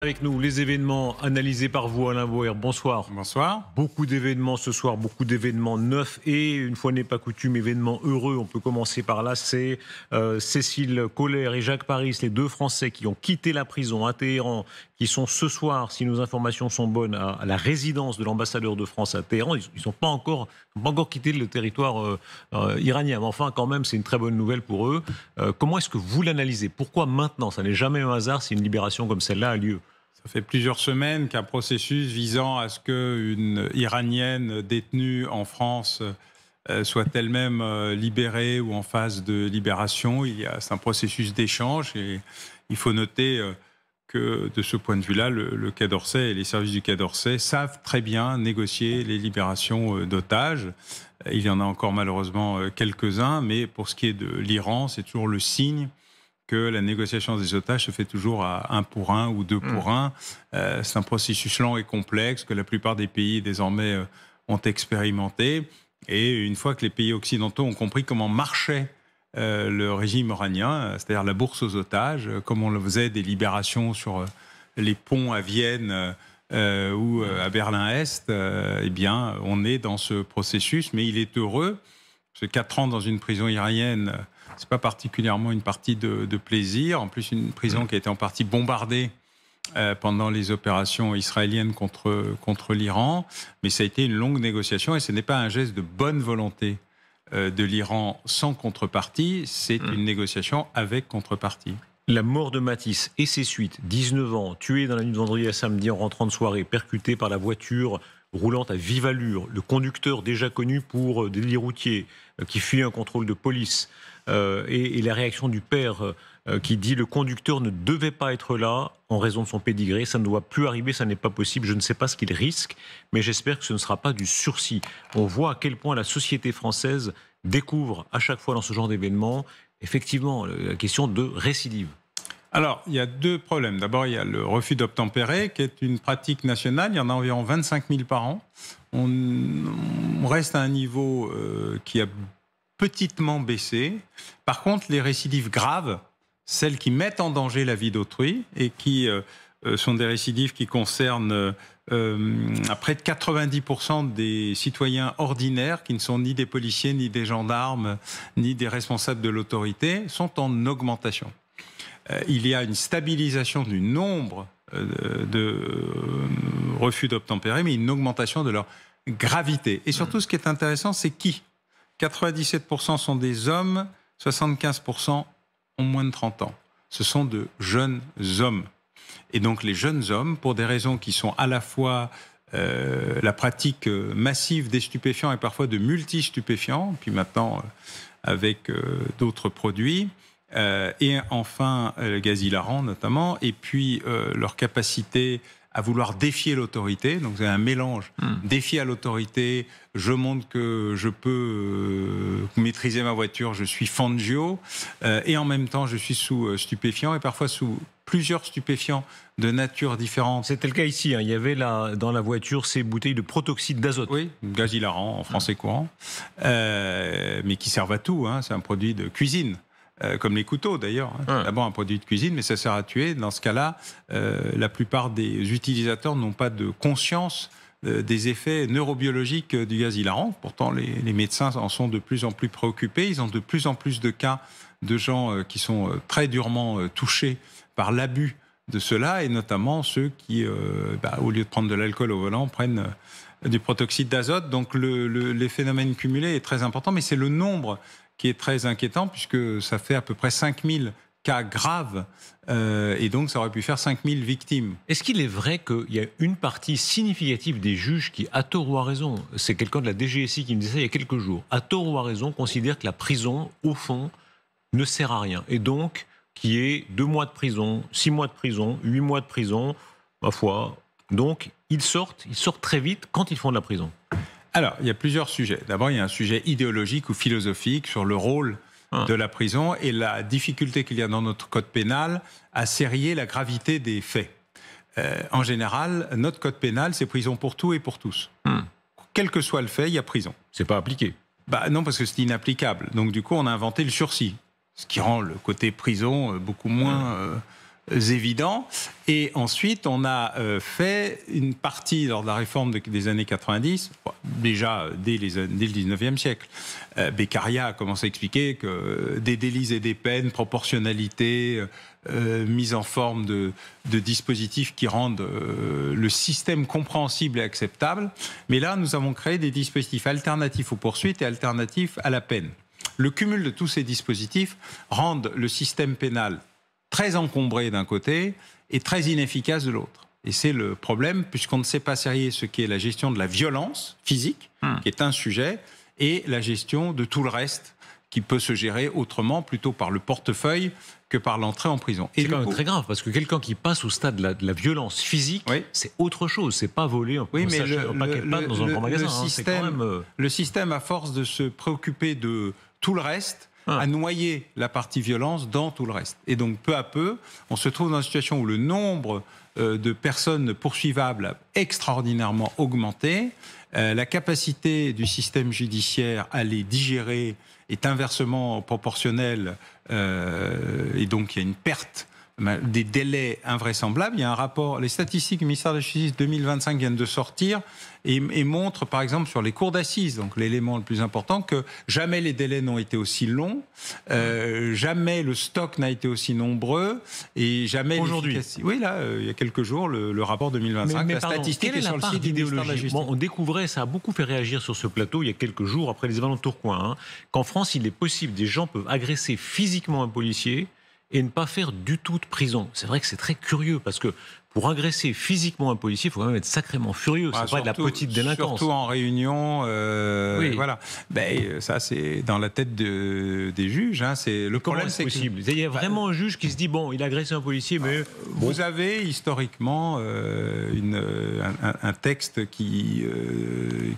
Avec nous, les événements analysés par vous, Alain Boer. Bonsoir. Bonsoir. Beaucoup d'événements ce soir, beaucoup d'événements neufs et, une fois n'est pas coutume, événements heureux. On peut commencer par là. C'est Cécile Kohler et Jacques Paris, les deux Français qui ont quitté la prison à Téhéran, qui sont ce soir, si nos informations sont bonnes, à la résidence de l'ambassadeur de France à Téhéran. Ils n'ont pas encore quitté le territoire iranien. Mais enfin, quand même, c'est une très bonne nouvelle pour eux. Comment est-ce que vous l'analysez? Pourquoi maintenant? Ça n'est jamais un hasard si une libération comme celle-là a lieu. Ça fait plusieurs semaines qu'un processus visant à ce qu'une Iranienne détenue en France soit elle-même libérée ou en phase de libération. C'est un processus d'échange et il faut noter que de ce point de vue-là, le Quai d'Orsay et les services du Quai d'Orsay savent très bien négocier les libérations d'otages. Il y en a encore malheureusement quelques-uns, mais pour ce qui est de l'Iran, c'est toujours le signe que la négociation des otages se fait toujours à 1 pour 1 ou 2 pour 1. C'est un processus lent et complexe que la plupart des pays désormais ont expérimenté. Et une fois que les pays occidentaux ont compris comment marchait le régime iranien, c'est-à-dire la bourse aux otages, comme on le faisait des libérations sur les ponts à Vienne ou à Berlin-Est, eh bien, on est dans ce processus. Mais il est heureux, parce que 4 ans dans une prison iranienne, c'est pas particulièrement une partie de plaisir. En plus, une prison qui a été en partie bombardée pendant les opérations israéliennes contre l'Iran. Mais ça a été une longue négociation et ce n'est pas un geste de bonne volonté de l'Iran sans contrepartie. C'est une négociation avec contrepartie. La mort de Matisse et ses suites, 19 ans, tué dans la nuit de vendredi à samedi en rentrant de soirée, percuté par la voiture roulante à vive allure, le conducteur déjà connu pour délit routier, qui fuit un contrôle de police, et la réaction du père qui dit le conducteur ne devait pas être là en raison de son pédigré, ça ne doit plus arriver, ça n'est pas possible, je ne sais pas ce qu'il risque, mais j'espère que ce ne sera pas du sursis. On voit à quel point la société française découvre à chaque fois dans ce genre d'événement, effectivement, la question de récidive. Alors, il y a 2 problèmes. D'abord, il y a le refus d'obtempérer, qui est une pratique nationale. Il y en a environ 25 000 par an. On reste à un niveau qui a petitement baissé. Par contre, les récidives graves, celles qui mettent en danger la vie d'autrui et qui sont des récidives qui concernent près de 90% des citoyens ordinaires, qui ne sont ni des policiers, ni des gendarmes, ni des responsables de l'autorité, sont en augmentation. Il y a une stabilisation du nombre de refus d'obtempérer, mais une augmentation de leur gravité. Et surtout, ce qui est intéressant, c'est qui ? 97% sont des hommes, 75% ont moins de 30 ans. Ce sont de jeunes hommes. Et donc, les jeunes hommes, pour des raisons qui sont à la fois la pratique massive des stupéfiants et parfois de multi-stupéfiants, puis maintenant avec d'autres produits, et enfin le gaz hilarant notamment, et puis leur capacité à vouloir défier l'autorité. Donc c'est un mélange défi à l'autorité, je montre que je peux maîtriser ma voiture, je suis Fangio, et en même temps je suis sous stupéfiant et parfois sous plusieurs stupéfiants de nature différente. C'était le cas ici, hein. Il y avait dans la voiture ces bouteilles de protoxyde d'azote. Oui, gaz hilarant en français courant, mais qui servent à tout, hein. C'est un produit de cuisine. Comme les couteaux d'ailleurs. C'est d'abord un produit de cuisine, mais ça sert à tuer. Dans ce cas-là, la plupart des utilisateurs n'ont pas de conscience des effets neurobiologiques du gaz hilarant. Pourtant, les médecins en sont de plus en plus préoccupés. Ils ont de plus en plus de cas de gens qui sont très durement touchés par l'abus de cela, et notamment ceux qui, au lieu de prendre de l'alcool au volant, prennent du protoxyde d'azote. Donc les phénomènes cumulés est très important, mais c'est le nombre qui est très inquiétant, puisque ça fait à peu près 5000 cas graves, et donc ça aurait pu faire 5000 victimes. Est-ce qu'il est vrai qu'il y a une partie significative des juges qui, à tort ou à raison, c'est quelqu'un de la DGSI qui me disait ça il y a quelques jours, à tort ou à raison, considère que la prison, au fond, ne sert à rien, et donc qui est 2 mois de prison, 6 mois de prison, 8 mois de prison, ma foi, donc ils sortent très vite quand ils font de la prison? Alors, il y a plusieurs sujets. D'abord, il y a un sujet idéologique ou philosophique sur le rôle de la prison et la difficulté qu'il y a dans notre code pénal à sérier la gravité des faits. En général, notre code pénal, c'est prison pour tout et pour tous. Quel que soit le fait, il y a prison. C'est pas appliqué. Non, parce que c'est inapplicable. Donc, du coup, on a inventé le sursis, ce qui rend le côté prison beaucoup moins évidents. Et ensuite, on a fait une partie lors de la réforme des années 90, déjà dès le 19e siècle. Beccaria a commencé à expliquer que des délits et des peines, proportionnalité, mise en forme de dispositifs qui rendent le système compréhensible et acceptable. Mais là, nous avons créé des dispositifs alternatifs aux poursuites et alternatifs à la peine. Le cumul de tous ces dispositifs rendent le système pénal très encombré d'un côté et très inefficace de l'autre. Et c'est le problème, puisqu'on ne sait pas serrer ce qu'est la gestion de la violence physique, qui est un sujet, et la gestion de tout le reste, qui peut se gérer autrement, plutôt par le portefeuille que par l'entrée en prison. C'est quand même très grave, parce que quelqu'un qui passe au stade de la violence physique, c'est autre chose. C'est pas voler un paquet de pâtes dans un grand magasin. Le système, à force de se préoccuper de tout le reste, a noyé la partie violence dans tout le reste. Et donc, peu à peu, on se trouve dans une situation où le nombre de personnes poursuivables a extraordinairement augmenté. La capacité du système judiciaire à les digérer est inversement proportionnelle, et donc il y a une perte des délais invraisemblables. Il y a un rapport, les statistiques du ministère de la Justice 2025 viennent de sortir et montrent, par exemple, sur les cours d'assises, donc l'élément le plus important, que jamais les délais n'ont été aussi longs, jamais le stock n'a été aussi nombreux, et jamais l'efficacité. Oui, là, il y a quelques jours, le rapport 2025, mais la statistique est sur le site du ministère de la Justice. On découvrait, ça a beaucoup fait réagir sur ce plateau il y a quelques jours, après les événements de Tourcoing, qu'en France, il est possible, des gens peuvent agresser physiquement un policier et ne pas faire du tout de prison. C'est vrai que c'est très curieux, parce que pour agresser physiquement un policier, il faut quand même être sacrément furieux. C'est pas de la petite délinquance. Surtout en réunion, voilà. Ça, c'est dans la tête des juges. Le problème, c'est possible. Il y a vraiment un juge qui se dit, bon, il a agressé un policier, mais... Vous avez historiquement un texte qui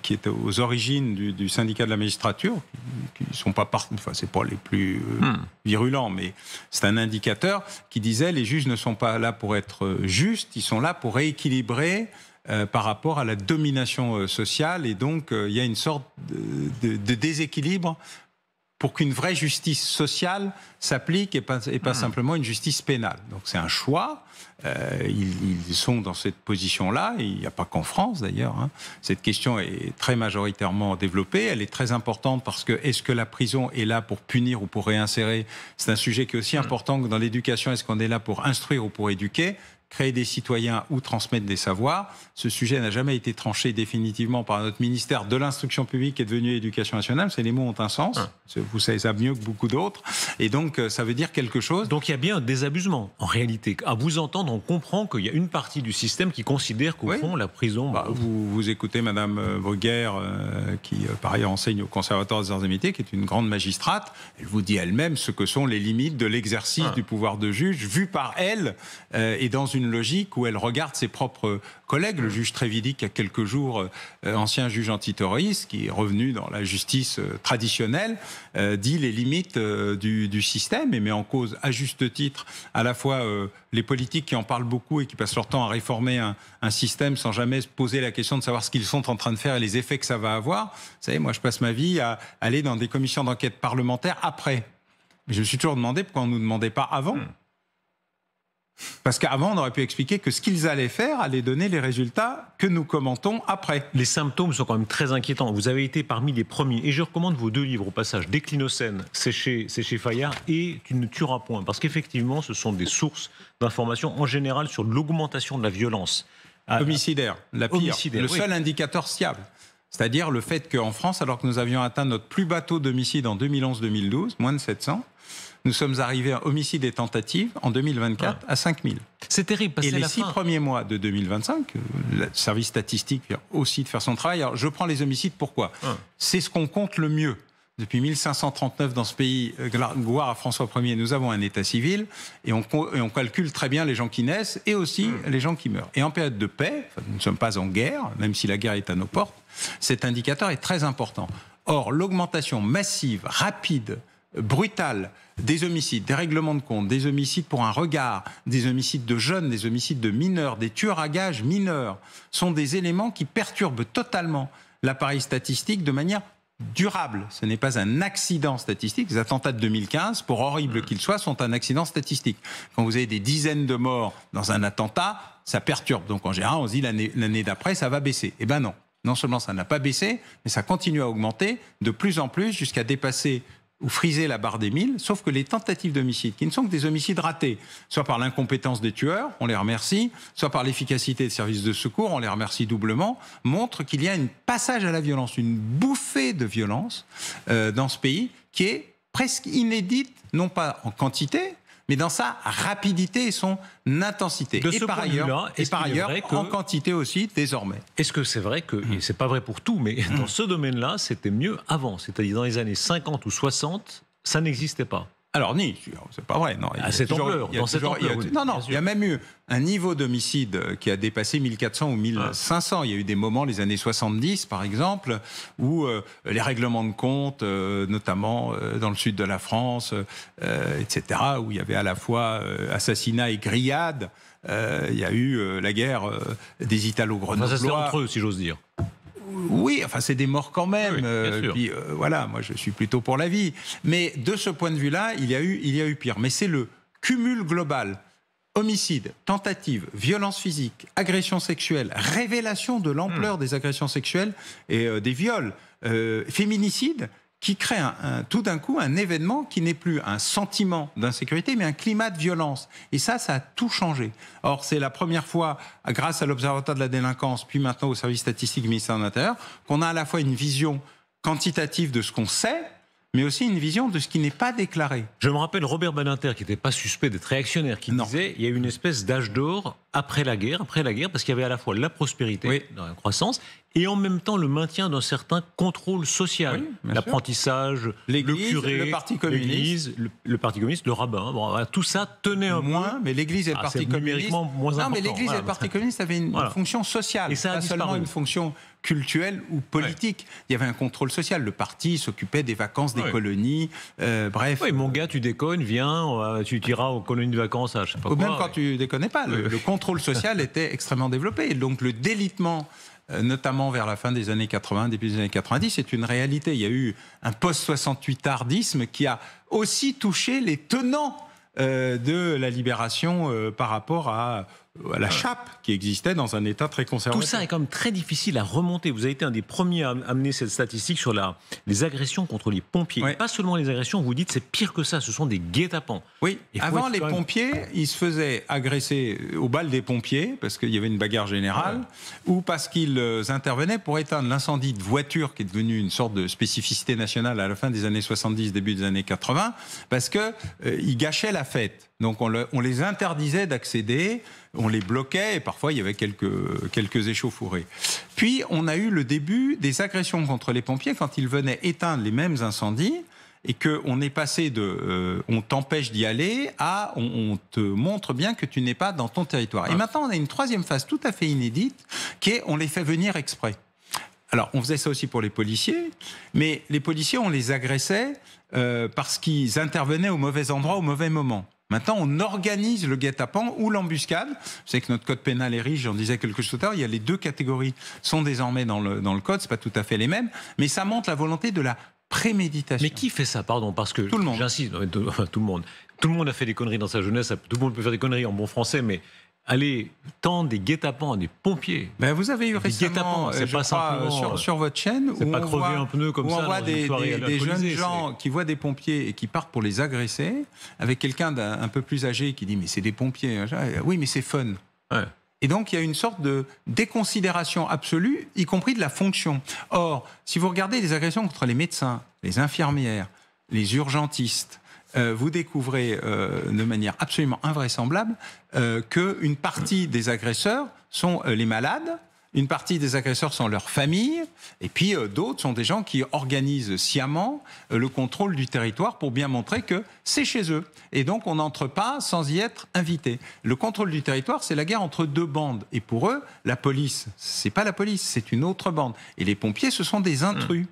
est aux origines du syndicat de la magistrature, qui ne sont pas c'est pas les plus virulents, mais c'est un indicateur qui disait les juges ne sont pas là pour être justes, ils sont là pour rééquilibrer par rapport à la domination sociale, et donc il y a une sorte de déséquilibre pour qu'une vraie justice sociale s'applique et pas simplement une justice pénale. Donc c'est un choix. Ils sont dans cette position-là, et il n'y a pas qu'en France d'ailleurs. Cette question est très majoritairement développée, elle est très importante parce que est-ce que la prison est là pour punir ou pour réinsérer? C'est un sujet qui est aussi important que dans l'éducation, est-ce qu'on est là pour instruire ou pour éduquer? Créer des citoyens ou transmettre des savoirs. Ce sujet n'a jamais été tranché définitivement par notre ministère de l'Instruction publique qui est devenu Éducation nationale. Les mots ont un sens. Vous savez ça mieux que beaucoup d'autres. Et donc, ça veut dire quelque chose. Donc, il y a bien un désabusement, en réalité. À vous entendre, on comprend qu'il y a une partie du système qui considère qu'au fond, la prison... Vous écoutez Madame Bruguère, qui, par ailleurs, enseigne au Conservatoire des Arts et Métiers, qui est une grande magistrate. Elle vous dit elle-même ce que sont les limites de l'exercice du pouvoir de juge, vu par elle, et dans une logique où elle regarde ses propres collègues. Le juge Trévidic, il y a quelques jours, ancien juge antiterroriste, qui est revenu dans la justice traditionnelle, dit les limites du système et met en cause, à juste titre, à la fois les politiques qui en parlent beaucoup et qui passent leur temps à réformer un système sans jamais se poser la question de savoir ce qu'ils sont en train de faire et les effets que ça va avoir. Vous savez, moi, je passe ma vie à aller dans des commissions d'enquête parlementaires après. Mais je me suis toujours demandé pourquoi on ne nous demandait pas avant. Parce qu'avant, on aurait pu expliquer que ce qu'ils allaient faire allait donner les résultats que nous commentons après. Les symptômes sont quand même très inquiétants. Vous avez été parmi les premiers, et je recommande vos 2 livres au passage, Déclinocène, c'est chez Fayard, et Tu ne tueras point, parce qu'effectivement, ce sont des sources d'informations en général sur l'augmentation de la violence. Homicidaire, la pire, le seul indicateur fiable. C'est-à-dire le fait qu'en France, alors que nous avions atteint notre plus bas taux d'homicide en 2011-2012, moins de 700, nous sommes arrivés à homicides et tentatives en 2024 à 5000. C'est terrible. Et les 6 premiers mois de 2025, le service statistique vient aussi de faire son travail. Alors je prends les homicides, pourquoi ? C'est ce qu'on compte le mieux. Depuis 1539 dans ce pays, gloire à François Ier, nous avons un état civil et on calcule très bien les gens qui naissent et aussi les gens qui meurent. Et en période de paix, nous ne sommes pas en guerre, même si la guerre est à nos portes, cet indicateur est très important. Or, l'augmentation massive, rapide, brutale des homicides, des règlements de compte, des homicides pour un regard, des homicides de jeunes, des homicides de mineurs, des tueurs à gages mineurs, sont des éléments qui perturbent totalement l'appareil statistique de manière durable. Ce n'est pas un accident statistique. Les attentats de 2015, pour horribles qu'ils soient, sont un accident statistique. Quand vous avez des dizaines de morts dans un attentat, ça perturbe. Donc en général, on se dit l'année d'après, ça va baisser. Eh bien non. Non seulement ça n'a pas baissé, mais ça continue à augmenter de plus en plus jusqu'à dépasser ou friser la barre des 1000, sauf que les tentatives d'homicide, qui ne sont que des homicides ratés, soit par l'incompétence des tueurs, on les remercie, soit par l'efficacité des services de secours, on les remercie doublement, montrent qu'il y a un passage à la violence, une bouffée de violence dans ce pays qui est presque inédite, non pas en quantité, mais dans sa rapidité et son intensité. Et par ailleurs, en quantité aussi, désormais. Est-ce que c'est vrai que, et c'est pas vrai pour tout, mais dans ce domaine-là, c'était mieux avant, c'est-à-dire dans les années 50 ou 60, ça n'existait pas? Alors, c'est pas vrai. Non, cette ampleur, dans cette ampleur. Il y a même eu un niveau d'homicide qui a dépassé 1400 ou 1500. Il y a eu des moments, les années 70, par exemple, où les règlements de compte, notamment dans le sud de la France, etc., où il y avait à la fois assassinat et grillade. Il y a eu la guerre des Italo-Grenoblois. Ça, c'était entre eux, si j'ose dire. Oui, enfin, c'est des morts quand même. Oui, puis voilà, moi, je suis plutôt pour la vie. Mais de ce point de vue-là, il y a eu pire. Mais c'est le cumul global. Homicide, tentative, violence physique, agression sexuelle, révélation de l'ampleur des agressions sexuelles et des viols, féminicide, qui crée tout d'un coup un événement qui n'est plus un sentiment d'insécurité, mais un climat de violence. Et ça a tout changé. Or, c'est la première fois, grâce à l'Observatoire de la délinquance, puis maintenant au service statistique du ministère de l'Intérieur, qu'on a à la fois une vision quantitative de ce qu'on sait, mais aussi une vision de ce qui n'est pas déclaré. Je me rappelle Robert Badinter, qui n'était pas suspect d'être réactionnaire, qui disait il y a eu une espèce d'âge d'or après la guerre, parce qu'il y avait à la fois la prospérité, la croissance, et en même temps le maintien d'un certain contrôle social. L'apprentissage, le curé, le Parti communiste, le Parti communiste, le rabbin, voilà, tout ça tenait un peu... Mais l'Église et le Parti communiste... moins important. Non, mais l'Église et le Parti communiste avaient une fonction sociale, et ça pas seulement une fonction culturelle ou politique. Il y avait un contrôle social. Le parti s'occupait des vacances des colonies, bref. Oui, mon gars, tu déconnes, viens, tu iras aux colonies de vacances, je sais pas quoi. Ou même quand tu déconnais pas, le contrôle social était extrêmement développé. Et donc le délitement, notamment vers la fin des années 80, début des années 90, c'est une réalité. Il y a eu un post-68ardisme qui a aussi touché les tenants de la libération par rapport à la chape qui existait dans un État très conservateur. Tout ça est quand même très difficile à remonter. Vous avez été un des premiers à amener cette statistique sur les agressions contre les pompiers. Pas seulement les agressions, vous dites c'est pire que ça, ce sont des guet-apens. Oui, avant les pompiers, ils se faisaient agresser au bal des pompiers, parce qu'il y avait une bagarre générale, ou parce qu'ils intervenaient pour éteindre l'incendie de voiture, qui est devenu une sorte de spécificité nationale à la fin des années 70, début des années 80, parce qu'ils gâchaient la fête. Donc on les interdisait d'accéder, on les bloquait et parfois il y avait quelques échauffourées. Puis on a eu le début des agressions contre les pompiers quand ils venaient éteindre les mêmes incendies et qu'on est passé de on t'empêche d'y aller à on te montre bien que tu n'es pas dans ton territoire. Et maintenant on a une troisième phase tout à fait inédite qui est on les fait venir exprès. Alors, on faisait ça aussi pour les policiers, mais les policiers, on les agressait parce qu'ils intervenaient au mauvais endroit, au mauvais moment. Maintenant, on organise le guet-apens ou l'embuscade. Vous savez que notre code pénal est riche, j'en disais quelque chose tout à l'heure. Il y a les deux catégories sont désormais dans le code, c'est pas tout à fait les mêmes, mais ça montre la volonté de la préméditation. Mais qui fait ça, pardon, parce que tout le monde. J'insiste, tout le monde. Tout le monde a fait des conneries dans sa jeunesse. Tout le monde peut faire des conneries en bon français, mais allez tendre des guet-apens à des pompiers. Ben vous avez eu récemment, c'est pas simplement sur votre chaîne, c'est pas crever un pneu comme ça. On voit des jeunes gens qui voient des pompiers et qui partent pour les agresser, avec quelqu'un d'un peu plus âgé qui dit mais c'est des pompiers. Oui, mais c'est fun. Ouais. Et donc il y a une sorte de déconsidération absolue, y compris de la fonction. Or, si vous regardez les agressions contre les médecins, les infirmières, les urgentistes, vous découvrez de manière absolument invraisemblable qu'une partie des agresseurs sont les malades, une partie des agresseurs sont leurs familles, et puis d'autres sont des gens qui organisent sciemment le contrôle du territoire pour bien montrer que c'est chez eux. Et donc on n'entre pas sans y être invité. Le contrôle du territoire, c'est la guerre entre deux bandes. Et pour eux, la police, c'est pas la police, c'est une autre bande. Et les pompiers, ce sont des intrus.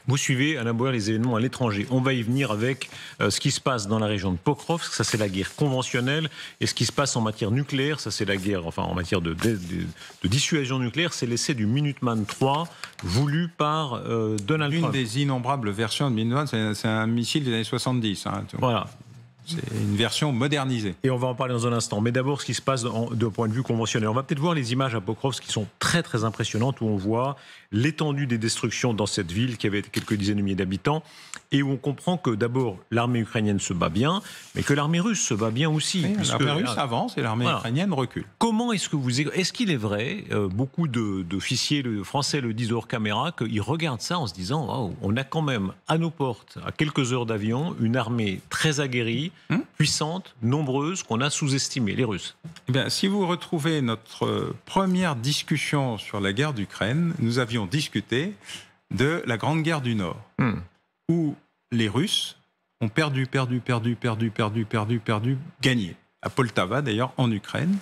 Vous suivez, Alain Bauer, les événements à l'étranger. On va y venir avec ce qui se passe dans la région de Pokrovsk, ça c'est la guerre conventionnelle, et ce qui se passe en matière nucléaire, ça c'est la guerre, enfin en matière de dissuasion nucléaire, c'est l'essai du Minuteman III, voulu par Donald Trump. Une des innombrables versions de Minuteman, c'est un missile des années 70. Hein, voilà. C'est une version modernisée. Et on va en parler dans un instant. Mais d'abord, ce qui se passe d'un point de vue conventionnel. On va peut-être voir les images à Pokrovsk qui sont très très impressionnantes, où on voit l'étendue des destructions dans cette ville qui avait quelques dizaines de milliers d'habitants, et où on comprend que d'abord l'armée ukrainienne se bat bien, mais que l'armée russe se bat bien aussi. Oui, l'armée russe avance et l'armée ukrainienne recule. Comment est-ce qu'il est vrai, beaucoup d'officiers français le disent hors caméra, qu'ils regardent ça en se disant wow, on a quand même à nos portes, à quelques heures d'avion, une armée très aguerrie, puissante, nombreuse, qu'on a sous-estimée, les Russes. Eh bien, si vous retrouvez notre première discussion sur la guerre d'Ukraine, nous avions discuté de la Grande Guerre du Nord, où les Russes ont perdu, gagné. À Poltava, d'ailleurs, en Ukraine.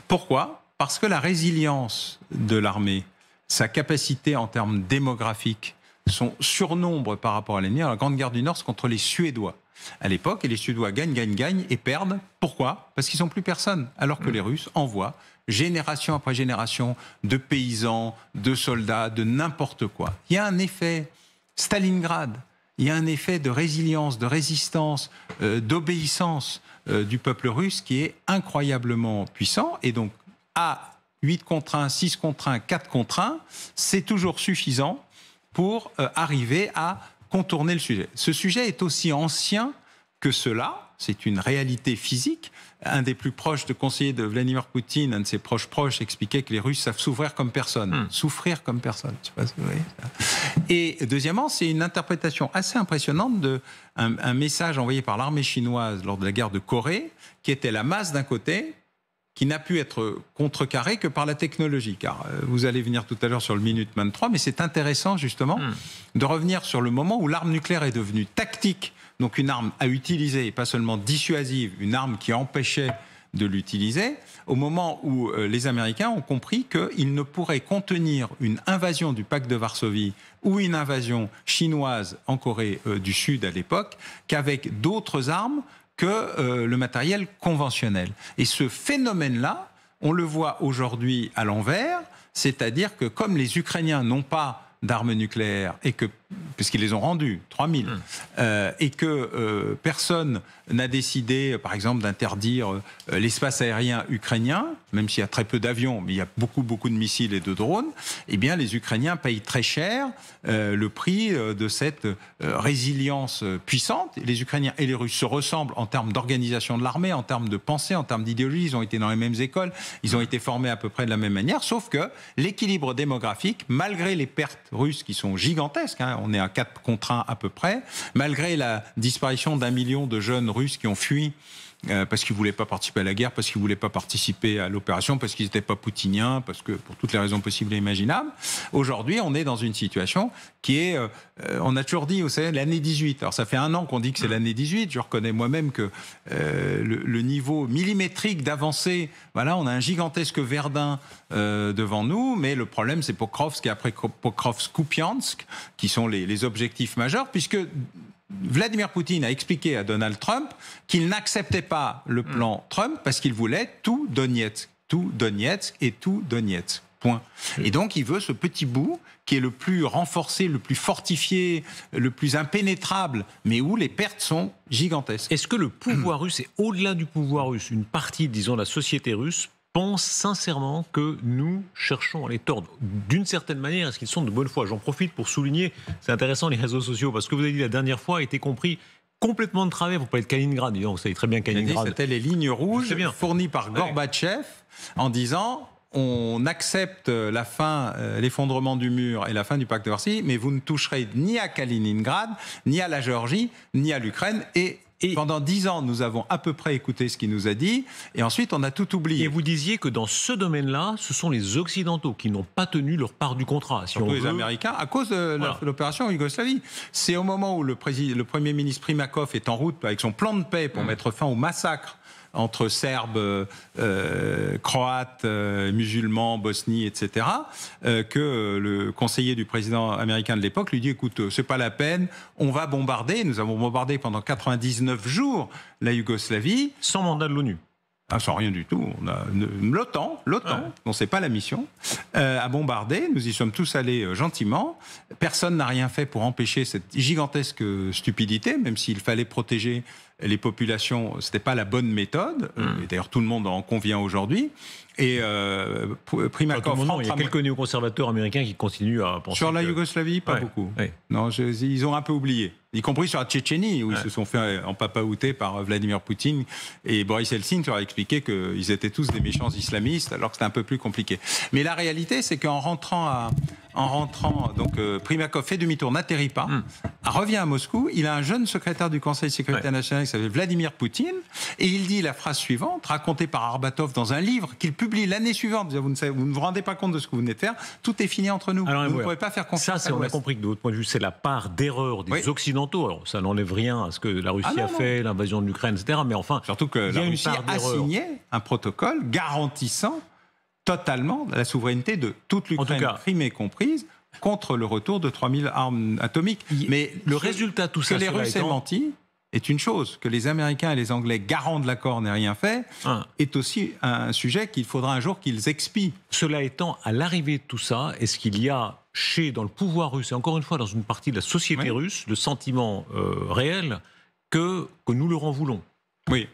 Pourquoi ? Parce que la résilience de l'armée, sa capacité en termes démographiques, son surnombre par rapport à l'ennemi. La Grande Guerre du Nord, c'est contre les Suédois à l'époque, et les Suédois gagnent et perdent. Pourquoi ? Parce qu'ils n'ont plus personne, alors que les Russes envoient génération après génération de paysans, de soldats, de n'importe quoi. Il y a un effet Stalingrad, il y a un effet de résilience, de résistance, d'obéissance du peuple russe qui est incroyablement puissant, et donc à 8 contre 1, 6 contre 1, 4 contre 1, c'est toujours suffisant pour arriver à contourner le sujet. Ce sujet est aussi ancien que cela, c'est une réalité physique. Un des plus proches de conseillers de Vladimir Poutine, un de ses proches expliquait que les Russes savent souffrir comme personne. Souffrir comme personne, je sais pas si vous voyez ça. Et deuxièmement, c'est une interprétation assez impressionnante d'un message envoyé par l'armée chinoise lors de la guerre de Corée, qui était la masse d'un côté, qui n'a pu être contrecarré que par la technologie. Car vous allez venir tout à l'heure sur le Minuteman III, mais c'est intéressant justement de revenir sur le moment où l'arme nucléaire est devenue tactique, donc une arme à utiliser, et pas seulement dissuasive, une arme qui empêchait de l'utiliser, au moment où les Américains ont compris qu'ils ne pourraient contenir une invasion du pacte de Varsovie ou une invasion chinoise en Corée du Sud à l'époque, qu'avec d'autres armes que le matériel conventionnel. Et ce phénomène-là, on le voit aujourd'hui à l'envers, c'est-à-dire que comme les Ukrainiens n'ont pas d'armes nucléaires, et que, puisqu'ils les ont rendues, 3000, et que personne n'a décidé, par exemple, d'interdire l'espace aérien ukrainien, même s'il y a très peu d'avions, mais il y a beaucoup de missiles et de drones, eh bien les Ukrainiens payent très cher le prix de cette résilience puissante. Les Ukrainiens et les Russes se ressemblent en termes d'organisation de l'armée, en termes de pensée, en termes d'idéologie, ils ont été dans les mêmes écoles, ils ont été formés à peu près de la même manière, sauf que l'équilibre démographique, malgré les pertes russes qui sont gigantesques, hein, on est à 4 contre 1 à peu près, malgré la disparition d'1 million de jeunes Russes qui ont fui parce qu'ils ne voulaient pas participer à la guerre, parce qu'ils ne voulaient pas participer à l'opération, parce qu'ils n'étaient pas poutiniens, parce que pour toutes les raisons possibles et imaginables. Aujourd'hui, on est dans une situation qui est, on a toujours dit, vous savez, l'année 18. Alors ça fait 1 an qu'on dit que c'est l'année 18. Je reconnais moi-même que le niveau millimétrique d'avancée, voilà, on a un gigantesque Verdun devant nous, mais le problème c'est Pokrovsk et après Pokrovsk, Kupiansk, qui sont les objectifs majeurs, puisque Vladimir Poutine a expliqué à Donald Trump qu'il n'acceptait pas le plan Trump parce qu'il voulait tout Donetsk et tout Donetsk. Point. Et donc il veut ce petit bout qui est le plus renforcé, le plus fortifié, le plus impénétrable, mais où les pertes sont gigantesques. Est-ce que le pouvoir russe, et au-delà du pouvoir russe, une partie, disons, de la société russe, pense sincèrement que nous cherchons à les tordre? D'une certaine manière, est-ce qu'ils sont de bonne foi? J'en profite pour souligner, c'est intéressant les réseaux sociaux, parce que vous avez dit la dernière fois a été compris complètement de travers. Vous parlez de Kaliningrad, vous savez très bien Kaliningrad. C'était les lignes rouges fournies par Gorbatchev en disant on accepte la fin, l'effondrement du mur et la fin du pacte de Varsovie, mais vous ne toucherez ni à Kaliningrad, ni à la Géorgie, ni à l'Ukraine. Et pendant 10 ans, nous avons à peu près écouté ce qu'il nous a dit, et ensuite on a tout oublié. Et vous disiez que dans ce domaine-là, ce sont les Occidentaux qui n'ont pas tenu leur part du contrat. Surtout les Américains, à cause de l'opération en Yougoslavie. C'est au moment où le Premier ministre Primakov est en route avec son plan de paix pour mettre fin au massacre entre Serbes, Croates, musulmans, Bosnie, etc., que le conseiller du président américain de l'époque lui dit, écoute, c'est pas la peine, on va bombarder. Nous avons bombardé pendant 99 jours la Yougoslavie. Sans mandat de l'ONU. Ah, sans rien du tout. On a l'OTAN, dont c'est pas la mission, a bombardé. Nous y sommes tous allés gentiment. Personne n'a rien fait pour empêcher cette gigantesque stupidité, même s'il fallait protéger les populations, c'était pas la bonne méthode. Et d'ailleurs, tout le monde en convient aujourd'hui. Et Primakov... Il y a quelques néoconservateurs américains qui continuent à penser sur la Yougoslavie, pas beaucoup. Ouais. Non, ils ont un peu oublié. Y compris sur la Tchétchénie, où ils se sont fait empapaouter par Vladimir Poutine. Et Boris Eltsine leur a expliqué qu'ils étaient tous des méchants islamistes, alors que c'était un peu plus compliqué. Mais la réalité, c'est qu'en rentrant, donc Primakov fait demi-tour, n'atterrit pas, revient à Moscou. Il a un jeune secrétaire du Conseil de sécurité nationale qui s'appelle Vladimir Poutine, et il dit la phrase suivante, racontée par Arbatov dans un livre qu'il publie l'année suivante. Vous ne vous rendez pas compte de ce que vous venez de faire. Tout est fini entre nous. Alors, vous ne pourrez pas faire confiance. Ça, on a compris que de votre point de vue, c'est la part d'erreur des Occidentaux. Alors, ça n'enlève rien à ce que la Russie a fait, l'invasion de l'Ukraine, etc. Mais enfin, surtout que la Russie a signé un protocole garantissant totalement la souveraineté de toute l'Ukraine, Crimée comprise, contre le retour de 3000 armes atomiques. Mais le résultat de tout ça, que les Russes aient menti est une chose. Que les Américains et les Anglais, garants de l'accord, n'aient rien fait, est aussi un sujet qu'il faudra un jour qu'ils expient. Cela étant, à l'arrivée de tout ça, est-ce qu'il y a dans le pouvoir russe, et encore une fois dans une partie de la société russe, le sentiment réel que nous leur en voulons? Oui.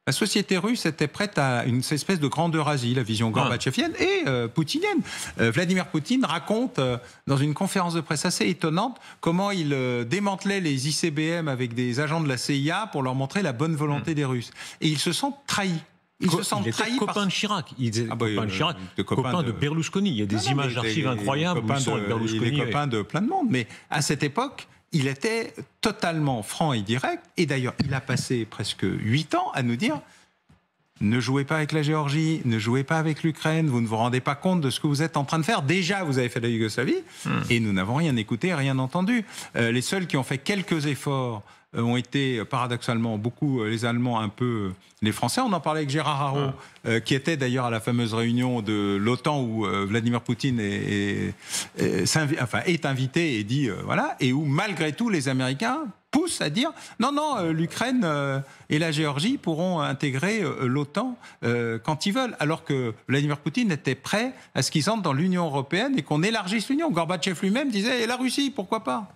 La société russe était prête à une espèce de grande Eurasie, la vision gorbatchevienne et poutinienne. Vladimir Poutine raconte dans une conférence de presse assez étonnante comment il démantelait les ICBM avec des agents de la CIA pour leur montrer la bonne volonté des Russes. Et ils se sentent trahis. Il était copain de Chirac, copain de Berlusconi. Il y a des images d'archives incroyables où ils sont avec Berlusconi. Il est copain de plein de monde. Mais à cette époque, il était totalement franc et direct. Et d'ailleurs, il a passé presque 8 ans à nous dire « Ne jouez pas avec la Géorgie, ne jouez pas avec l'Ukraine, vous ne vous rendez pas compte de ce que vous êtes en train de faire. Déjà, vous avez fait la Yougoslavie, et nous n'avons rien écouté, rien entendu. Les seuls qui ont fait quelques efforts ont été paradoxalement beaucoup les Allemands, un peu les Français. On en parlait avec Gérard Haraud, qui était d'ailleurs à la fameuse réunion de l'OTAN où Vladimir Poutine est invité et dit voilà, et où malgré tout les Américains poussent à dire non, l'Ukraine et la Géorgie pourront intégrer l'OTAN quand ils veulent, alors que Vladimir Poutine était prêt à ce qu'ils entrent dans l'Union européenne et qu'on élargisse l'Union. Gorbatchev lui-même disait et la Russie, pourquoi pas?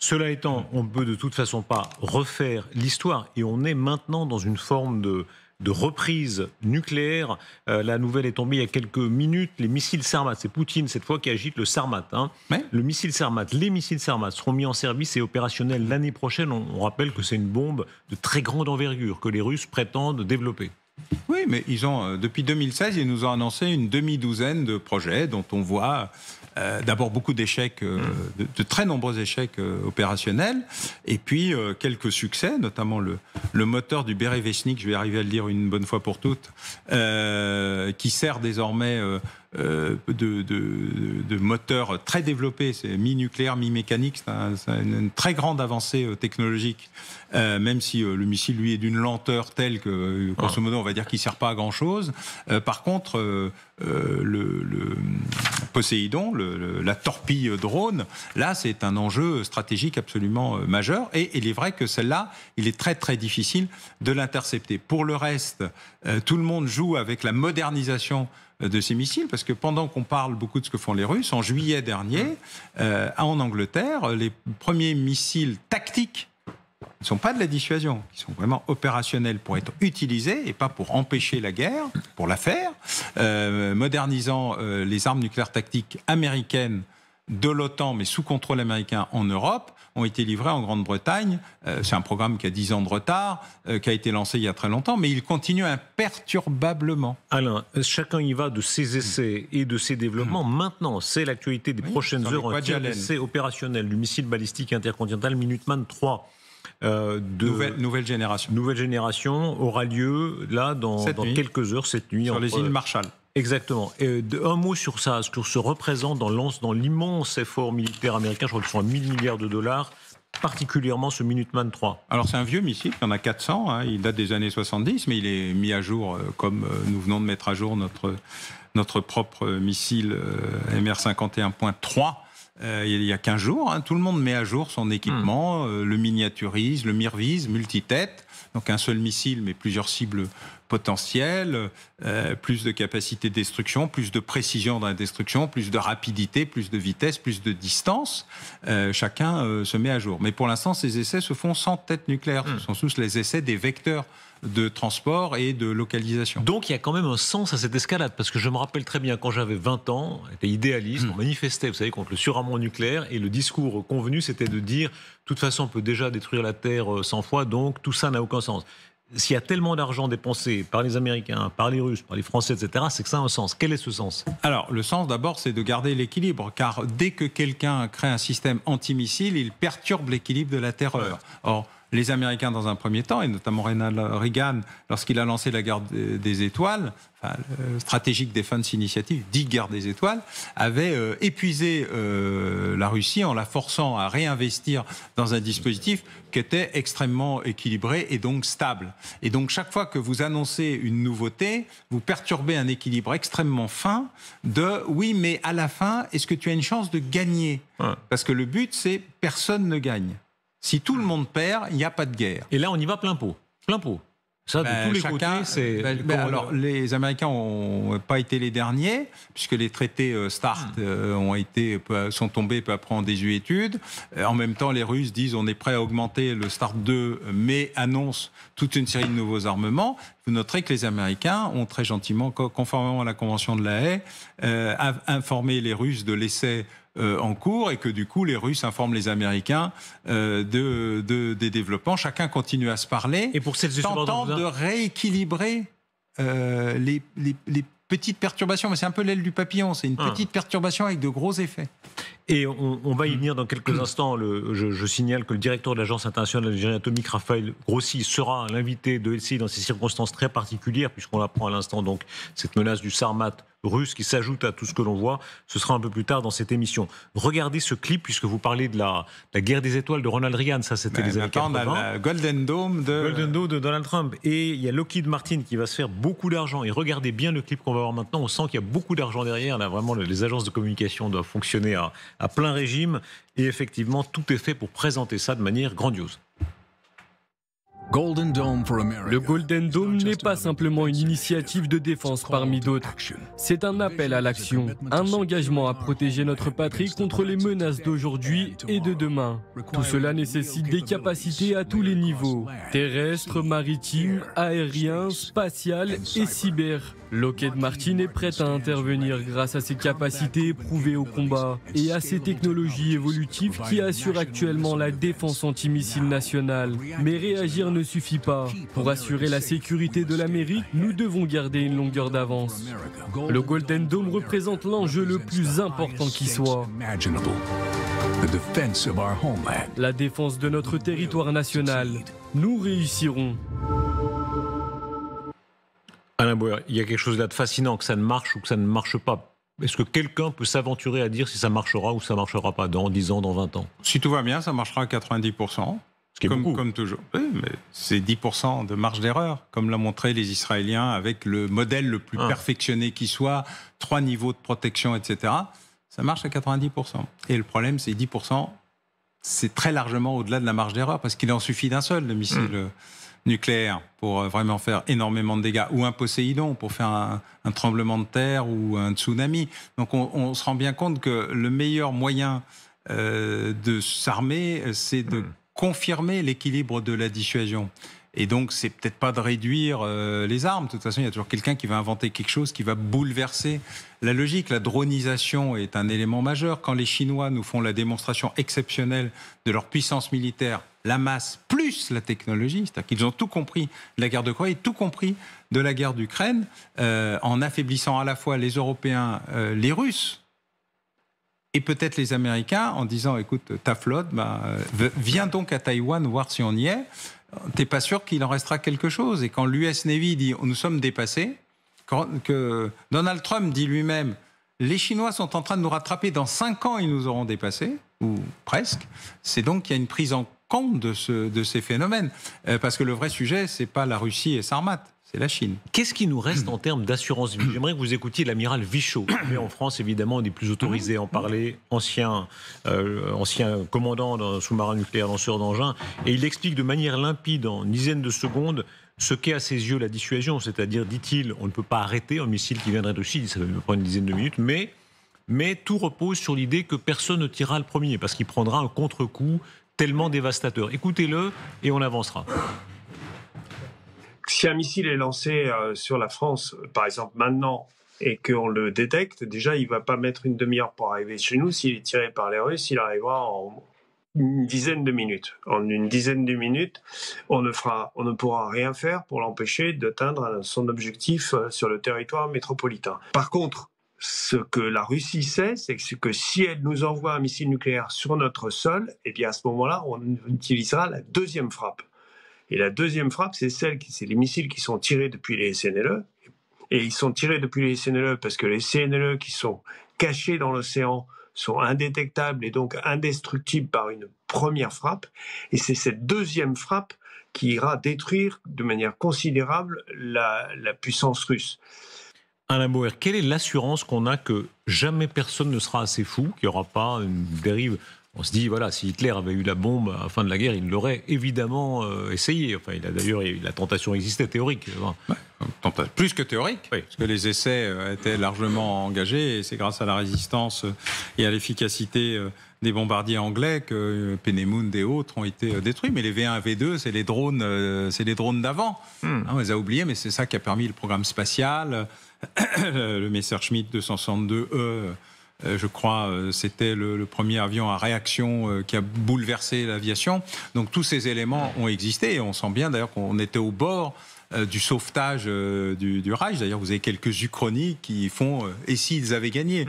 Cela étant, on ne peut de toute façon pas refaire l'histoire et on est maintenant dans une forme de reprise nucléaire. La nouvelle est tombée il y a quelques minutes. Les missiles Sarmat, c'est Poutine cette fois qui agite le Sarmat. Les missiles Sarmat seront mis en service et opérationnels l'année prochaine. On rappelle que c'est une bombe de très grande envergure que les Russes prétendent développer. Oui, mais ils ont, depuis 2016, ils nous ont annoncé une demi-douzaine de projets dont on voit d'abord beaucoup d'échecs, de très nombreux échecs opérationnels, et puis quelques succès, notamment le moteur du Berezovnik, je vais arriver à le dire une bonne fois pour toutes, qui sert désormais de moteur très développé, c'est mi-nucléaire, mi-mécanique, c'est une très grande avancée technologique, même si le missile, lui, est d'une lenteur telle que, grosso modo, on va dire qu'il ne sert pas à grand-chose. Par contre, le Poséidon, la torpille drone, là, c'est un enjeu stratégique absolument majeur, et il est vrai que celle-là, il est très, très difficile de l'intercepter. Pour le reste, tout le monde joue avec la modernisation de ces missiles, parce que pendant qu'on parle beaucoup de ce que font les Russes, en juillet dernier, en Angleterre, les premiers missiles tactiques ne sont pas de la dissuasion, ils sont vraiment opérationnels pour être utilisés et pas pour empêcher la guerre, pour la faire, modernisant les armes nucléaires tactiques américaines de l'OTAN, mais sous contrôle américain en Europe, ont été livrés en Grande-Bretagne. C'est un programme qui a 10 ans de retard, qui a été lancé il y a très longtemps, mais il continue imperturbablement. Alain, chacun y va de ses essais et de ses développements. Maintenant, c'est l'actualité des prochaines heures en tir d'essai opérationnel du missile balistique intercontinental Minuteman 3. Nouvelle génération. Nouvelle génération aura lieu là dans quelques heures cette nuit. Sur les îles Marshall. Exactement. Et un mot sur ça, ce que se représente dans l'immense effort militaire américain, je crois qu'ils sont à 1 000 milliards de dollars, particulièrement ce Minuteman 3? Alors c'est un vieux missile, il y en a 400, hein, il date des années 70, mais il est mis à jour comme nous venons de mettre à jour notre propre missile MR51.3. Il y a 15 jours, hein, tout le monde met à jour son équipement, le miniaturise, le mirvise, multitête, donc un seul missile mais plusieurs cibles potentielles, plus de capacité de destruction, plus de précision dans la destruction, plus de rapidité, plus de vitesse, plus de distance. Chacun se met à jour. Mais pour l'instant, ces essais se font sans tête nucléaire. Ce sont tous les essais des vecteurs de transport et de localisation. Donc il y a quand même un sens à cette escalade, parce que je me rappelle très bien quand j'avais 20 ans, j'étais idéaliste, on manifestait, vous savez, contre le surarmement nucléaire, et le discours convenu, c'était de dire, de toute façon, on peut déjà détruire la Terre 100 fois, donc tout ça n'a aucun sens. S'il y a tellement d'argent dépensé par les Américains, par les Russes, par les Français, etc., c'est que ça a un sens. Quel est ce sens? Alors, le sens, d'abord, c'est de garder l'équilibre, car dès que quelqu'un crée un système antimissile, il perturbe l'équilibre de la terreur. Or, les Américains, dans un premier temps, et notamment Ronald Reagan, lorsqu'il a lancé la guerre des étoiles, enfin, le Strategic Defense Initiative, dit guerre des étoiles, avait épuisé la Russie en la forçant à réinvestir dans un dispositif qui était extrêmement équilibré et donc stable. Et donc, chaque fois que vous annoncez une nouveauté, vous perturbez un équilibre extrêmement fin de « oui, mais à la fin, est-ce que tu as une chance de gagner ?» Parce que le but, c'est « personne ne gagne ». Si tout le monde perd, il n'y a pas de guerre. Et là, on y va plein pot. Plein pot. Ça, de tous les côtés, c'est... alors, les Américains n'ont pas été les derniers, puisque les traités START sont tombés peu après en désuétude. En même temps, les Russes disent on est prêt à augmenter le START 2, mais annoncent toute une série de nouveaux armements. Vous noterez que les Américains ont très gentiment, conformément à la Convention de La Haye, informé les Russes de l'essai en cours, et que du coup les Russes informent les Américains des développements. Chacun continue à se parler, et pour tentant de rééquilibrer les petites perturbations. Mais c'est un peu l'aile du papillon, c'est une petite perturbation avec de gros effets. Et on va y venir dans quelques instants. Je signale que le directeur de l'Agence internationale de l'énergie atomique, Raphaël Grossi, sera l'invité de LCI dans ces circonstances très particulières, puisqu'on apprend à l'instant donc cette menace du Sarmat russe qui s'ajoute à tout ce que l'on voit. Ce sera un peu plus tard dans cette émission. Regardez ce clip, puisque vous parlez de la guerre des étoiles de Ronald Reagan. Ça, c'était les années 80. On a la Golden Dome de Donald Trump. Et il y a Lockheed Martin qui va se faire beaucoup d'argent. Et regardez bien le clip qu'on va voir maintenant. On sent qu'il y a beaucoup d'argent derrière. Là, vraiment, les agences de communication doivent fonctionner à plein régime. Et effectivement, tout est fait pour présenter ça de manière grandiose. Le Golden Dome n'est pas simplement une initiative de défense parmi d'autres. C'est un appel à l'action, un engagement à protéger notre patrie contre les menaces d'aujourd'hui et de demain. Tout cela nécessite des capacités à tous les niveaux, terrestres, maritimes, aériens, spatial et cyber. Lockheed Martin est prête à intervenir grâce à ses capacités éprouvées au combat et à ses technologies évolutives qui assurent actuellement la défense antimissile nationale. Mais réagir ne suffit pas. Pour assurer la sécurité de l'Amérique, nous devons garder une longueur d'avance. Le Golden Dome représente l'enjeu le plus important qui soit. La défense de notre territoire national. Nous réussirons. Alain Bauer, il y a quelque chose là de fascinant, que ça ne marche ou que ça ne marche pas. Est-ce que quelqu'un peut s'aventurer à dire si ça marchera ou ça ne marchera pas dans 10 ans, dans 20 ans? Si tout va bien, ça marchera à 90%. Ce qui est beaucoup. Comme toujours. Oui, mais c'est 10% de marge d'erreur, comme l'ont montré les Israéliens avec le modèle le plus perfectionné qui soit, 3 niveaux de protection, etc. Ça marche à 90%. Et le problème, c'est 10%, c'est très largement au-delà de la marge d'erreur, parce qu'il en suffit d'un seul, le missile nucléaire, pour vraiment faire énormément de dégâts, ou un Poséidon pour faire un tremblement de terre ou un tsunami. Donc on se rend bien compte que le meilleur moyen de s'armer, c'est de confirmer l'équilibre de la dissuasion. Et donc, c'est peut-être pas de réduire les armes. De toute façon, il y a toujours quelqu'un qui va inventer quelque chose qui va bouleverser la logique. La dronisation est un élément majeur. Quand les Chinois nous font la démonstration exceptionnelle de leur puissance militaire, la masse plus la technologie, c'est-à-dire qu'ils ont tout compris de la guerre de Corée, tout compris de la guerre d'Ukraine, en affaiblissant à la fois les Européens, les Russes, et peut-être les Américains, en disant, écoute, ta flotte, viens donc à Taïwan voir si on y est. T'es pas sûr qu'il en restera quelque chose. Et quand l'US Navy dit nous sommes dépassés, que Donald Trump dit lui-même les Chinois sont en train de nous rattraper, dans 5 ans ils nous auront dépassés, ou presque. C'est donc qu'il y a une prise en compte de ces phénomènes. Parce que le vrai sujet, c'est pas la Russie et Sarmat, c'est la Chine. Qu'est-ce qui nous reste en termes d'assurance vie? J'aimerais que vous écoutiez l'amiral Vichot. Mais en France, évidemment, on est plus autorisé à en parler. Ancien commandant d'un sous-marin nucléaire lanceur d'engins. Et il explique de manière limpide, en une dizaine de secondes, ce qu'est à ses yeux la dissuasion. C'est-à-dire, dit-il, on ne peut pas arrêter un missile qui viendrait de Chine, ça va me prendre une dizaine de minutes, mais tout repose sur l'idée que personne ne tirera le premier, parce qu'il prendra un contre-coup tellement dévastateur. Écoutez-le et on avancera. Si un missile est lancé sur la France, par exemple maintenant, et qu'on le détecte, déjà il ne va pas mettre une demi-heure pour arriver chez nous. S'il est tiré par les Russes, il arrivera en une dizaine de minutes. En une dizaine de minutes, on ne pourra rien faire pour l'empêcher d'atteindre son objectif sur le territoire métropolitain. Par contre, ce que la Russie sait, c'est que si elle nous envoie un missile nucléaire sur notre sol, eh bien à ce moment-là, on utilisera la deuxième frappe. Et la deuxième frappe, c'est les missiles qui sont tirés depuis les SNLE. Et ils sont tirés depuis les SNLE parce que les SNLE qui sont cachés dans l'océan sont indétectables et donc indestructibles par une première frappe. Et c'est cette deuxième frappe qui ira détruire de manière considérable la puissance russe. Alain Bauer, quelle est l'assurance qu'on a que jamais personne ne sera assez fou, qu'il n'y aura pas une dérive? On se dit, voilà, si Hitler avait eu la bombe à la fin de la guerre, il l'aurait évidemment essayé. Enfin, la tentation existait, théorique. Ouais, plus que théorique, oui. Parce que les essais étaient largement engagés, et c'est grâce à la résistance et à l'efficacité des bombardiers anglais que Peenemünde et autres ont été détruits. Mais les V1 et V2, c'est les drones d'avant. On les a oubliés, mais c'est ça qui a permis le programme spatial, le Messerschmitt 262E. Je crois c'était le premier avion à réaction qui a bouleversé l'aviation. Donc tous ces éléments ont existé et on sent bien d'ailleurs qu'on était au bord du sauvetage du Reich. D'ailleurs, vous avez quelques uchronies qui font et s'ils avaient gagné.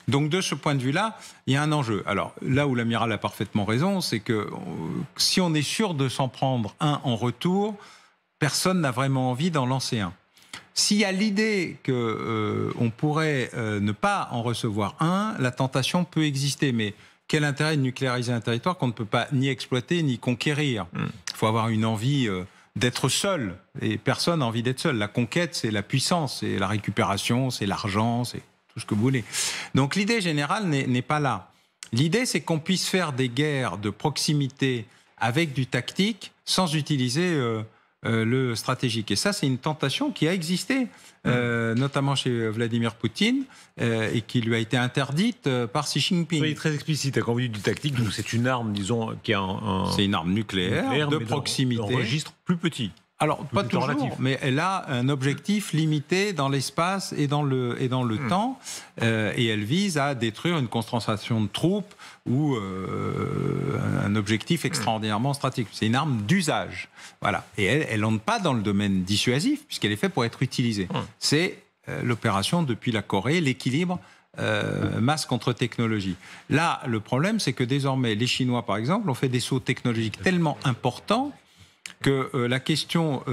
Donc de ce point de vue-là, il y a un enjeu. Alors là où l'amiral a parfaitement raison, c'est que si on est sûr de s'en prendre un en retour, personne n'a vraiment envie d'en lancer un. S'il y a l'idée qu'on pourrait ne pas en recevoir un, la tentation peut exister. Mais quel intérêt de nucléariser un territoire qu'on ne peut pas ni exploiter ni conquérir? Il faut avoir une envie d'être seul. Et personne n'a envie d'être seul. La conquête, c'est la puissance, c'est la récupération, c'est l'argent, c'est tout ce que vous voulez. Donc l'idée générale n'est pas là. L'idée, c'est qu'on puisse faire des guerres de proximité avec du tactique sans utiliser le stratégique. Et ça, c'est une tentation qui a existé, notamment chez Vladimir Poutine, et qui lui a été interdite par Xi Jinping. Soyez très explicite, quand vous dites du tactique, c'est une arme, disons, qui a c'est une arme nucléaire de proximité. Un registre plus petit. Alors, pas toujours, relatif. Mais elle a un objectif limité dans l'espace et dans le temps, et elle vise à détruire une concentration de troupes ou un objectif extraordinairement stratégique. C'est une arme d'usage. Voilà. Et elle n'entre pas dans le domaine dissuasif, puisqu'elle est faite pour être utilisée. C'est l'opération depuis la Corée, l'équilibre masse contre technologie. Là, le problème, c'est que désormais, les Chinois, par exemple, ont fait des sauts technologiques tellement importants que la question,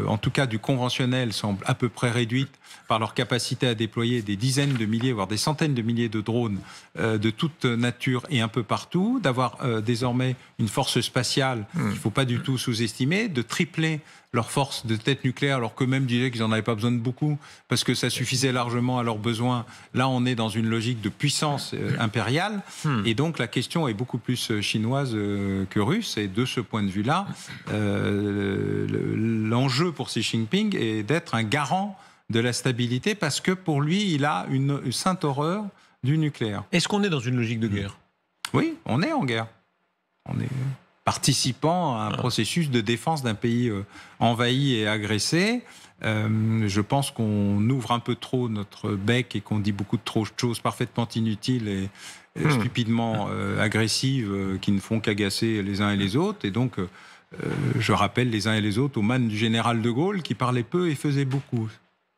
en tout cas du conventionnel, semble à peu près réduite par leur capacité à déployer des dizaines de milliers, voire des centaines de milliers de drones de toute nature et un peu partout, d'avoir désormais une force spatiale qu'il ne faut pas du tout sous-estimer, de tripler leur force de tête nucléaire, alors qu'eux-mêmes disaient qu'ils n'en avaient pas besoin de beaucoup, parce que ça suffisait largement à leurs besoins. Là, on est dans une logique de puissance impériale, et donc la question est beaucoup plus chinoise que russe, et de ce point de vue-là, l'enjeu pour Xi Jinping est d'être un garant de la stabilité, parce que pour lui, il a une sainte horreur du nucléaire. Est-ce qu'on est dans une logique de guerre? Oui, on est en guerre. On est participant à un processus de défense d'un pays envahi et agressé. Je pense qu'on ouvre un peu trop notre bec et qu'on dit beaucoup trop de choses parfaitement inutiles et stupidement agressives qui ne font qu'agacer les uns et les autres. Et donc, je rappelle les uns et les autres aux manes du général de Gaulle qui parlait peu et faisait beaucoup.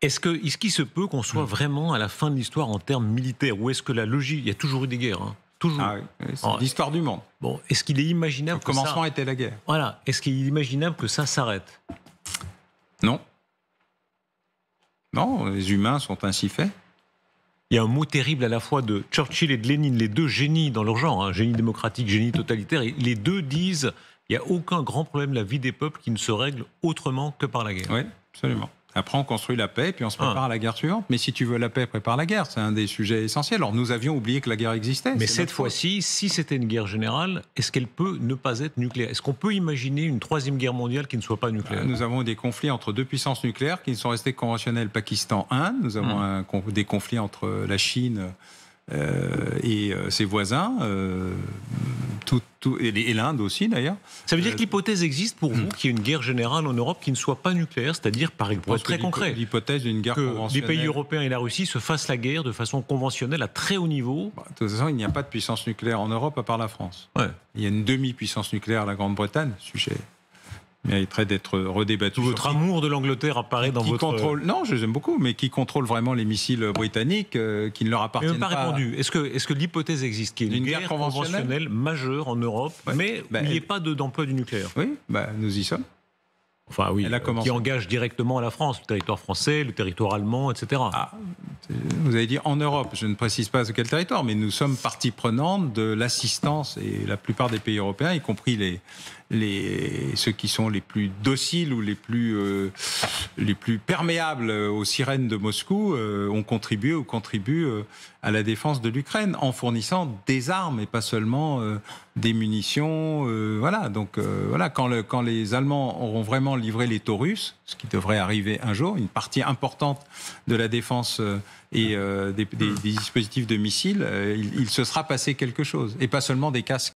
Est-ce qu'il se peut qu'on soit vraiment à la fin de l'histoire en termes militaires? Ou est-ce que la logique... Il y a toujours eu des guerres, hein. Toujours. Ah oui, c'est l'histoire du monde. Bon, est-ce qu'il est imaginable que ça... Le commencement était la guerre. Voilà. Est-ce qu'il est imaginable que ça s'arrête? Non. Non, les humains sont ainsi faits. Il y a un mot terrible à la fois de Churchill et de Lénine, les deux génies dans leur genre, hein, génie démocratique, génie totalitaire, et les deux disent il n'y a aucun grand problème de la vie des peuples qui ne se règle autrement que par la guerre. Oui, absolument. Après, on construit la paix, puis on se prépare à la guerre suivante. Mais si tu veux la paix, prépare la guerre. C'est un des sujets essentiels. Alors, nous avions oublié que la guerre existait. Mais cette fois-ci, si c'était une guerre générale, est-ce qu'elle peut ne pas être nucléaire? Est-ce qu'on peut imaginer une troisième guerre mondiale qui ne soit pas nucléaire? Nous avons des conflits entre deux puissances nucléaires qui sont restés conventionnels, Pakistan, Inde. Nous avons des conflits entre la Chine et ses voisins, et l'Inde aussi d'ailleurs. Ça veut dire que l'hypothèse existe pour vous qu'il y ait une guerre générale en Europe qui ne soit pas nucléaire, c'est-à-dire, pour être très concret, l'hypothèse d'une guerre conventionnelle. Les pays européens et la Russie se fassent la guerre de façon conventionnelle à très haut niveau. De toute façon, il n'y a pas de puissance nucléaire en Europe à part la France. Ouais. Il y a une demi-puissance nucléaire, la Grande-Bretagne, sujet mériterait d'être redébattu. Tout votre amour de l'Angleterre apparaît dans votre... Non, je les aime beaucoup, mais qui contrôle vraiment les missiles britanniques qui ne leur appartiennent pas. Mais pas répondu. Est-ce que l'hypothèse existe qu'il y ait une guerre conventionnelle majeure en Europe, mais il n'y ait pas d'emploi du nucléaire? Oui, nous y sommes. Enfin oui, qui engage directement la France, le territoire français, le territoire allemand, etc. Vous avez dit en Europe, je ne précise pas quel territoire, mais nous sommes partie prenante de l'assistance, et la plupart des pays européens, y compris ceux qui sont les plus dociles ou les plus perméables aux sirènes de Moscou, ont contribué ou contribuent à la défense de l'Ukraine en fournissant des armes et pas seulement des munitions. Voilà. Donc quand les Allemands auront vraiment livré les Taurus, ce qui devrait arriver un jour, une partie importante de la défense et des dispositifs de missiles, il se sera passé quelque chose, et pas seulement des casques.